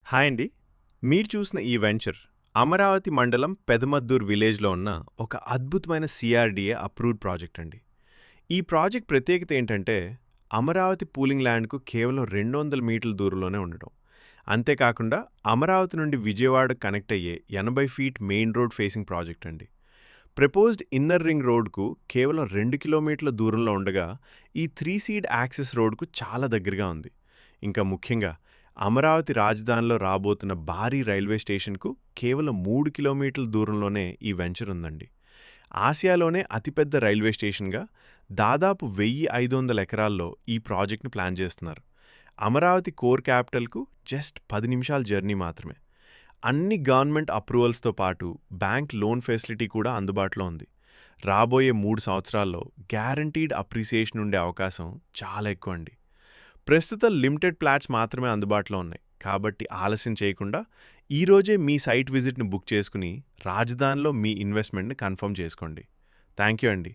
Hi అండి. మీరు చూసిన ఈ వెంచర్ అమరావతి మండలం పెదమద్దూర్ విలేజ్‌లో ఉన్న ఒక అద్భుతమైన సీఆర్‌డీఏ అప్రూవ్డ్ ప్రాజెక్ట్ అండి. ఈ ప్రాజెక్ట్ ప్రత్యేకత ఏంటంటే అమరావతి పూలింగ్ ల్యాండ్‌కు కేవలం 200 మీటర్ల దూరంలోనే ఉండడం. అంతేకాకుండా అమరావతి నుండి విజయవాడ కనెక్ట్ అయ్యే 80 feet main road facing project అండి. ప్రపోజ్డ్ ఇన్నర్ రింగ్ రోడ్‌కు కేవలం 2 కిలోమీటర్ల దూరంలో ఉండగా ఈ 3 సీడ్ యాక్సెస్ రోడ్‌కు చాలా దగ్గరగా ఉంది. ఇంకా ముఖ్యంగా అమరావతి రాజధానిలో రాబోతున్న భారీ రైల్వే స్టేషన్‌కు కేవలం 3 కిలోమీటర్ల దూరంలోనే ఈ వెంచర్ ఉందండి. ఆసియాలోనే అతిపెద్ద రైల్వే స్టేషన్‌గా దాదాపు 1500 ఎకరాల్లో ఈ ప్రాజెక్ట్‌ను ప్లాన్ చేస్తున్నారు. అమరావతి కోర్ క్యాపిటల్‌కు జస్ట్ 10 నిమిషాల జర్నీ మాత్రమే. అన్ని గవర్నమెంట్ అప్రూవల్స్‌తో పాటు బ్యాంక్ లోన్ ఫెసిలిటీ కూడా అందుబాటులో ఉంది. రాబోయే 3 సంవత్సరాల్లో గ్యారంటీడ్ అప్రిసియేషన్ ఉండే అవకాశం చాలా ఎక్కువండి. ప్రస్తుతం లిమిటెడ్ ప్లాట్స్ మాత్రమే అందుబాటులో ఉన్నాయి. కాబట్టి ఆలస్యం చేయకుండా ఈరోజే మీ సైట్ విజిట్‌ని బుక్ చేసుకుని రాజధానిలో మీ ఇన్వెస్ట్‌మెంట్‌ని కన్ఫర్మ్ చేసుకోండి. థాంక్ యూ అండి.